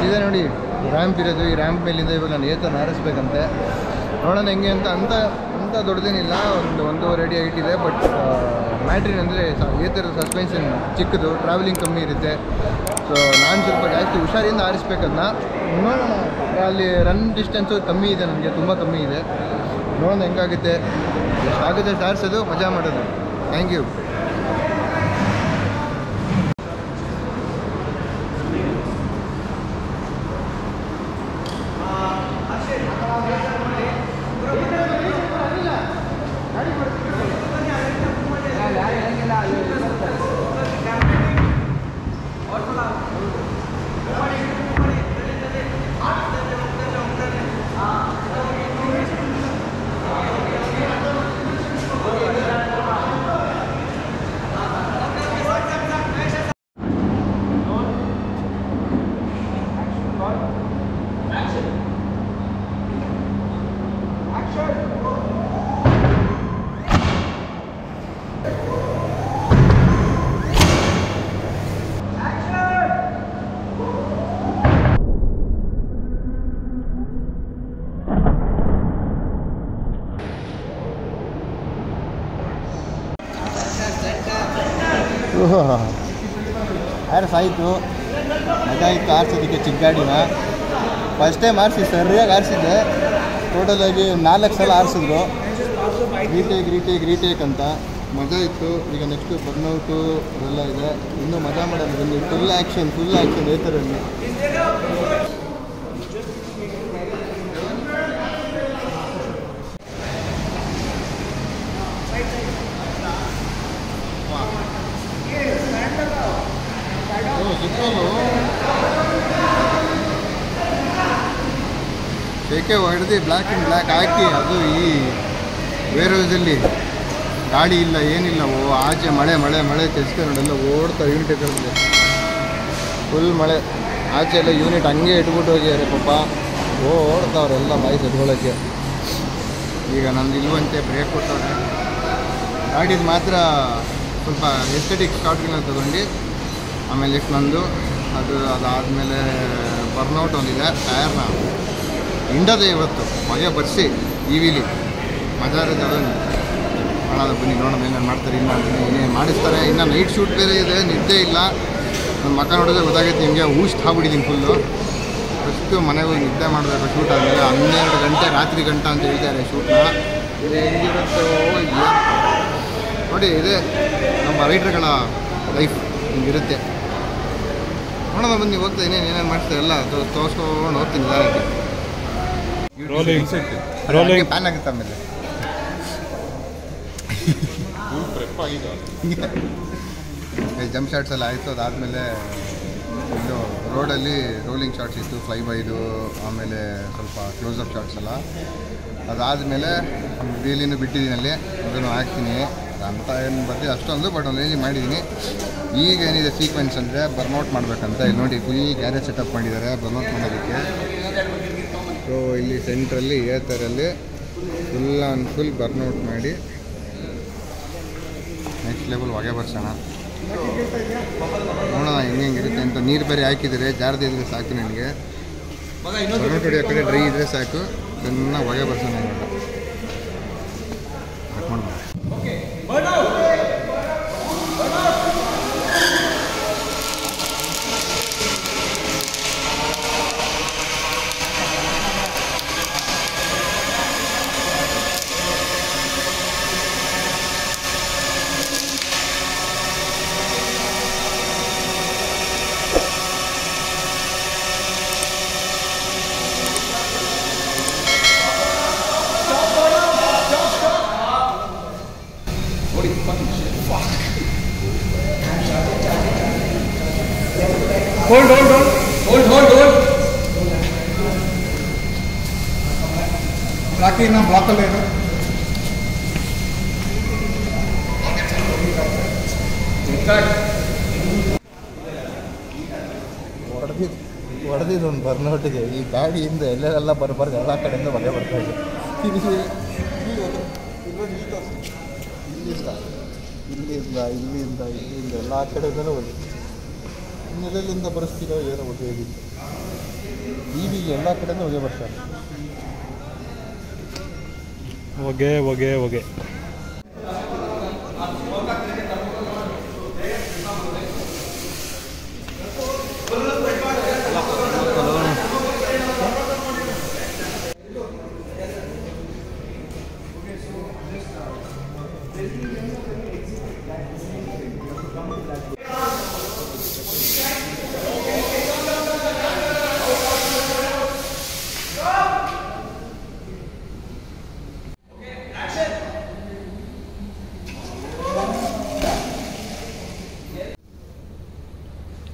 ಇದೆ ನೋಡಿ ರ್ಯಾಂಪ್ ಇರೋದು. ಈ ರ್ಯಾಂಪ್ ಮೇಲಿಂದ ಇವಾಗ ನಾನು ಏತನ ಹಾರಿಸ್ಬೇಕಂತೆ. ನೋಡೋಣ ಹೆಂಗೆ ಅಂತ ಅಂತ ದೊಡ್ಡದೇನಿಲ್ಲ, ಒಂದೂವರೆ ಅಡಿ ಹೈಟ್ ಇದೆ. ಬಟ್ ಮ್ಯಾಟ್ರಿನ್ ಅಂದರೆ ಏತರದ ಸಸ್ಪೆನ್ಷನ್ ಚಿಕ್ಕದು, ಟ್ರಾವೆಲಿಂಗ್ ಕಮ್ಮಿ ಇರುತ್ತೆ. ಸೊ ನಾನು ಸ್ವಲ್ಪ ಜಾಸ್ತಿ ಹುಷಾರಿಂದ ಹಾರಿಸ್ಬೇಕನ್ನ. ನೋಡೋಣ, ಅಲ್ಲಿ ರನ್ ಡಿಸ್ಟೆನ್ಸು ಕಮ್ಮಿ ಇದೆ, ನನಗೆ ತುಂಬ ಕಮ್ಮಿ ಇದೆ. ನೋಡೋಣ ಹೆಂಗಾಗುತ್ತೆ, ಎಷ್ಟಾಗುತ್ತೆ ಹಾರಿಸೋದು, ಮಜಾ ಮಾಡೋದು. Thank you. ಆರಿಸಾಯಿತು, ಮಜಾ ಇತ್ತು ಆರಿಸೋದಕ್ಕೆ. ಚಿಕ್ಕ ಗಾಡಿನ ಫಸ್ಟ್ ಟೈಮ್ ಆರಿಸಿ ಸರಿಯಾಗಿ ಆರಿಸಿದ್ದೆ. ಟೋಟಲಾಗಿ 4 ಸಲ ಆರಿಸಿದ್ರು. ರೀಟೇಕ್ ಅಂತ ಮಜಾ ಇತ್ತು. ಈಗ ನೆಕ್ಸ್ಟು ಬರ್ನೌಟು ಅದೆಲ್ಲ ಇದೆ, ಇನ್ನೂ ಮಜಾ ಮಾಡೋದು ಬನ್ನಿ. ಫುಲ್ ಆ್ಯಕ್ಷನ್ ಏತರಲ್ಲಿ. ಏಕೆ ಹೊಡೆದು ಬ್ಲ್ಯಾಕ್ ಆ್ಯಂಡ್ ಬ್ಲ್ಯಾಕ್ ಹಾಕಿ, ಅದು ಈ ವೇರ್ ಹೌಸಲ್ಲಿ ಗಾಡಿ ಇಲ್ಲ ಏನಿಲ್ಲ. ಆಚೆ ಮಳೆ ತೆಗೆಸ್ಕೊಂಡು ನೋಡೆಲ್ಲ ಓಡ್ತಾರೆ ಯೂನಿಟ್ ಕರೆದು. ಫುಲ್ ಮಳೆ, ಆಚೆ ಎಲ್ಲ ಯೂನಿಟ್ ಹಂಗೆ ಇಟ್ಬಿಟ್ಟು ಹೋಗಿದ್ದಾರೆ ಪಾಪ. ಓಡ್ತಾವ್ರೆಲ್ಲ ಬಾಯ್ಸ್ ಎತ್ಕೊಳ್ಳೋಕ್ಕೆ. ಈಗ ನಂದು ಇಲ್ವಂತೆ ಬ್ರೇಕ್ ಕೊಟ್ಟವ್ರೆ. ಗಾಡಿದು ಮಾತ್ರ ಸ್ವಲ್ಪ ಎಸ್ಥೆಟಿಕ್ ಶಾರ್ಟ್ಗಳನ್ನ ತಗೊಂಡು ಆಮೇಲೆ ನಂದು ಅದಾದಮೇಲೆ ಬರ್ನೌಟ್ ಒಂದಿದೆ. ಟಯರ್ನ ಹಿಂಡದೆ ಇವತ್ತು ಹೊಗೆ ಬರ್ಸಿ ವಿಲಿ ಮಜಾ ಇರುತ್ತೆ. ಅದನ್ನು ಮಾಡೋದು ಬನ್ನಿ, ನೋಡೋಣ ಏನೇನು ಮಾಡ್ತಾರೆ. ಇನ್ನೇನು ಮಾಡಿಸ್ತಾರೆ. ಇನ್ನು ನೈಟ್ ಶೂಟ್ ಬೇರೆ ಇದೆ, ನಿದ್ದೆ ಇಲ್ಲ. ನನ್ನ ಮಕ್ಕ ನೋಡಿದ್ರೆ ಗೊತ್ತಾಗೈತೆ ನಿಮಗೆ, ಆಗ್ಬಿಟ್ಟಿದ್ದೀನಿ ಫುಲ್ಲು. ಫಸ್ಟು ಮನೆಗೆ ಹೋಗಿ ನಿದ್ದೆ ಮಾಡಬೇಕು ಶೂಟ್ ಆದಮೇಲೆ. 12 ಗಂಟೆ ರಾತ್ರಿ ಗಂಟೆ ಅಂತ ಹೇಳ್ತಾರೆ ಶೂಟ್ನ. ಇದು ಹೆಂಗಿರುತ್ತೋ ನೋಡಿ, ಇದೆ ನಮ್ಮ ರೈಟ್ರ್ಗಳ ಲೈಫ್ ಹಿಂಗಿರುತ್ತೆ. ನೋಡೋಣ ಬನ್ನಿ, ಹೋಗ್ತಾ ಏನೇನು ಮಾಡ್ತಾರೆ ಎಲ್ಲ ತೋರಿಸ್ಕೊಂಡು ಹೋಗ್ತೀನಿ. ಪ್ಯಾನ್ ಆಗುತ್ತೆ ಆಮೇಲೆ. ಜಂಪ್ ಶಾಟ್ಸ್ ಎಲ್ಲ ಆಯಿತು. ಅದಾದಮೇಲೆ ಇದು ರೋಡಲ್ಲಿ ರೋಲಿಂಗ್ ಶಾಟ್ಸ್ ಇತ್ತು, ಫ್ಲೈಬೈದು, ಆಮೇಲೆ ಸ್ವಲ್ಪ ಕ್ಲೋಸಪ್ ಶಾಟ್ಸ್ ಎಲ್ಲ. ಅದಾದಮೇಲೆ ವೀಲಿನೂ ಬಿಟ್ಟಿದ್ದೀನಿ ಅಲ್ಲಿ, ಅದನ್ನು ಹಾಕ್ತೀನಿ ಅಂತ ಏನು ಬರ್ತೀವಿ ಅಷ್ಟೊಂದು. ಬಟ್ ಒಂದು ರೇಂಜಿಗೆ ಮಾಡಿದ್ದೀನಿ. ಈಗ ಏನಿದೆ ಸೀಕ್ವೆನ್ಸ್ ಅಂದರೆ ಬರ್ನೌಟ್ ಮಾಡಬೇಕಂತ. ಇಲ್ಲಿ ನೋಡಿ ಫುಲ್ ಗ್ಯಾರೇಜ್ ಸೆಟಪ್ ಮಾಡಿದ್ದಾರೆ ಬರ್ನೌಟ್ ಮಾಡೋದಕ್ಕೆ. ಸೊ ಇಲ್ಲಿ ಸೆಂಟ್ರಲ್ಲಿ ಏತರಲ್ಲಿ ಫುಲ್ ಬರ್ನೌಟ್ ಮಾಡಿ ನೆಕ್ಸ್ಟ್ ಲೆವೆಲ್ ಹೊಗೆ ಬರ್ಸೋಣ. ನೋಡೋಣ ಹೆಂಗಿರುತ್ತೆ ಅಂತ. ನೀರು ಬೇರೆ ಹಾಕಿದರೆ ಜಾರದೇ ಇದ್ದರೆ ಸಾಕು ನನಗೆ. ಬರ್ನೌಟ್ ಹೊಡಿಯೋ ಕಡೆ ಡ್ರೈ ಇದ್ದರೆ ಸಾಕು. ಚೆನ್ನಾಗಿ ಹೊಗೆ ಬರ್ಸೋಣ. ಹಾಕೊಂಡು hold. Rocky na block le no. ಹೊಡೆದಿದ್ದೊಂದು ಬರ್ನೌಟಿಗೆ ಈ ಗಾಡಿಯಿಂದ ಎಲ್ಲೆಲ್ಲ ಬರಬಾರ್ದು ಎಲ್ಲ ಕಡೆಯಿಂದ ಹೊಗೆ ಬರ್ತಾ ಇದೆ. ಇಲ್ಲಿಂದ ಎಲ್ಲ ಕಡೆಯಿಂದಲೂ ಹೋಗಿ ನೆಲೆಲ್ಲಿಂದ ಬರೆಸ್ತೀರೋ ಏನೋ ಹೊಗೆ ಹೋಗಿತ್ತು ಈಗ ಎಲ್ಲ ಕಡೆಯಿಂದ ಹೊಗೆ ಬರ್ತಾರೆ ಹೊಗೆ ಹೊಗೆ ಹೊಗೆ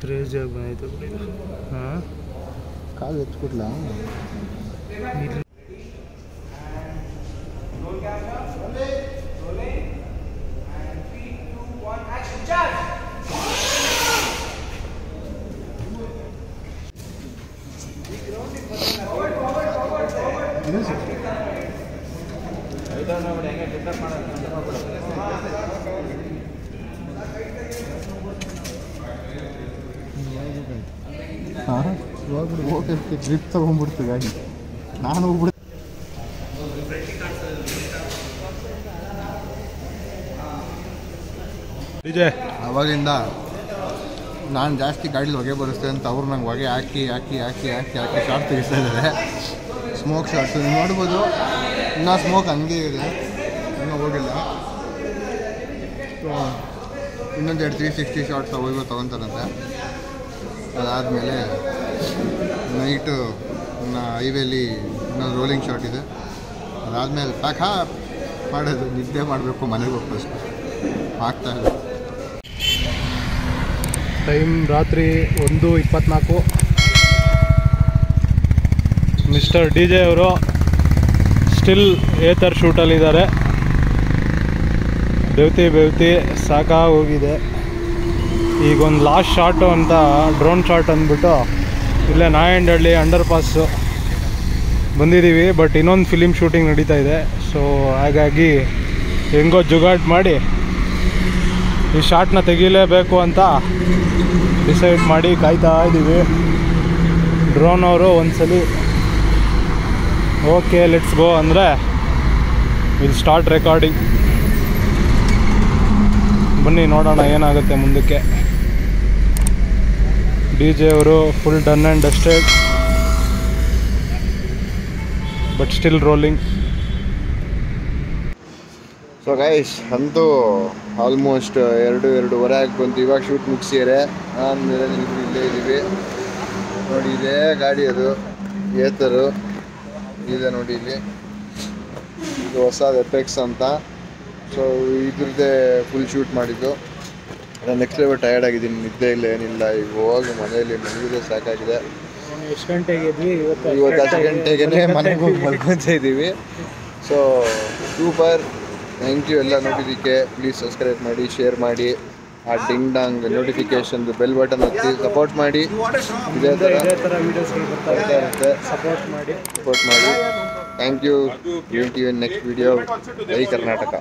ಕ್ರೇಜಿಯಾಗಿ ಬಂದೈತೆ ಬಿಡಿ ಹಾಂ ಕಾಲು ಎತ್ಬಿಡ್ಲಾ ಹಾಂ ಇವಾಗ ಹೋಗಕ್ಕೆ ಗ್ರಿಪ್ ತಗೊಂಡ್ಬಿಡ್ತು ಗಾಡಿ ನಾನು ಹೋಗ್ಬಿಡ್ತು ಅವಾಗಿಂದ ನಾನು ಜಾಸ್ತಿ ಗಾಡೀಲಿ ಹೊಗೆ ಬರಿಸ್ತೇನೆ ಅಂತ ಅವ್ರು ನಂಗೆ ಹೊಗೆ ಹಾಕಿ ಹಾಕಿ ಹಾಕಿ ಹಾಕಿ ಹಾಕಿ ಶಾರ್ಟ್ ತೆಗಿಸ್ತಾ ಇದ್ದಾರೆ ಸ್ಮೋಕ್ ಶಾರ್ಟ್ಸು ನೀವು ನೋಡ್ಬೋದು ಇನ್ನೂ ಸ್ಮೋಕ್ ಹಂಗೆ ಇದೆ ಇನ್ನೂ ಹೋಗಿಲ್ಲ ಸೊ ಇನ್ನೊಂದು 360 ಶಾರ್ಟ್ಸ್ ಹೋಗೋ ತೊಗೊತಾರಂತೆ ಅದಾದಮೇಲೆ ನೈಟು ಹೈವೇಲಿ ಇನ್ನೊಂದು ರೋಲಿಂಗ್ ಶಾಟ್ ಇದೆ ಅದಾದಮೇಲೆ ಪ್ಯಾಕ್ ಮಾಡೋದು ನಿದ್ದೆ ಮಾಡಬೇಕು ಮನೆಗೆ ಹೋಗ್ಬೇಕು ಆಗ್ತಾಯಿಲ್ಲ ಟೈಮ್ ರಾತ್ರಿ 1:24 ಮಿಸ್ಟರ್ ಡಿ ಜೆ ಅವರು ಸ್ಟಿಲ್ ಏತರ್ ಶೂಟಲ್ಲಿದ್ದಾರೆ ಬೆವ್ತಿ ಸಾಕಾಗೋಗಿದೆ ಈಗ ಒಂದು ಲಾಸ್ಟ್ ಶಾಟು ಅಂತ ಡ್ರೋನ್ ಶಾಟ್ ಅಂದ್ಬಿಟ್ಟು ಇಲ್ಲೇ ನಾಯಂಡಹಳ್ಳಿ ಅಂಡರ್ ಪಾಸು ಬಂದಿದ್ದೀವಿ ಬಟ್ ಇನ್ನೊಂದು ಫಿಲಿಮ್ ಶೂಟಿಂಗ್ ನಡೀತಾ ಇದೆ ಸೊ ಹಾಗಾಗಿ ಹೆಂಗೋ ಜುಗಾಡ್ ಮಾಡಿ ಈ ಶಾಟ್ನ ತೆಗಿಲೇಬೇಕು ಅಂತ ಡಿಸೈಡ್ ಮಾಡಿ ಕಾಯ್ತಾ ಇದ್ದೀವಿ ಡ್ರೋನ್ ಅವರು ಒಂದ್ಸಲಿ ಓಕೆ ಲೆಟ್ಸ್ ಗೋ ಅಂದರೆ ವಿಲ್ ಸ್ಟಾರ್ಟ್ ರೆಕಾರ್ಡಿಂಗ್ ಬನ್ನಿ ನೋಡೋಣ ಏನಾಗುತ್ತೆ ಮುಂದಕ್ಕೆ ಡಿ ಜೆ ಅವರು full done and dusted but still rolling so guys ಅಂತೂ ಆಲ್ಮೋಸ್ಟ್ 2:30 ಆಗಿ ಬಂತು ಇವಾಗ ಶೂಟ್ ಮುಗಿಸಿದರೆ ಆಮೇಲೆ ಇಲ್ಲೇ ಇದ್ದೀವಿ ನೋಡಿ ಇದೇ ಗಾಡಿ ಅದು ಏತರು ಇದೆ ನೋಡಿ ಇಲ್ಲಿ ಇದು ಹೊಸದು ಎಪೆಕ್ಸ್ ಅಂತ ಸೊ ಇದ್ರದ್ದೇ ಫುಲ್ ಶೂಟ್ ಮಾಡಿದ್ದು ನೆಕ್ಸ್ಟ್ ಲೆವೆಲ್ ಟಯರ್ಡ್ ಆಗಿದ್ದೀನಿ ನಿದ್ದೆ ಇಲ್ಲ ಏನಿಲ್ಲ ಈಗ ಹೋಗಿ ಮನೆಯಲ್ಲಿ ಮಲಗಿದೆ ಸಾಕಾಗಿದೆ ಎಷ್ಟು ಗಂಟೆಗೆ ಇದ್ವಿ ಇವತ್ತು 10 ಗಂಟೆಗೆ ಮನೆಗೆ ಹೋಗಿ ಮಲ್ಕೊತಾ ಇದ್ದೀವಿ ಸೊ ಸೂಪರ್ ಥ್ಯಾಂಕ್ ಯು ಎಲ್ಲ ನೋಡಿದ್ದಕ್ಕೆ ಪ್ಲೀಸ್ ಸಬ್ಸ್ಕ್ರೈಬ್ ಮಾಡಿ ಶೇರ್ ಮಾಡಿ ಆ ding dong notification bell button ಒತ್ತಿ ಸಪೋರ್ಟ್ ಮಾಡಿ ಇದೇ ಥರ ವೀಡಿಯೋಸ್ಗಳು ಬರ್ತಾ ಇರುತ್ತೆ ಸಪೋರ್ಟ್ ಮಾಡಿ ಥ್ಯಾಂಕ್ ಯು ನೆಕ್ಸ್ಟ್ ವಿಡಿಯೋ ಜೈ ಕರ್ನಾಟಕ.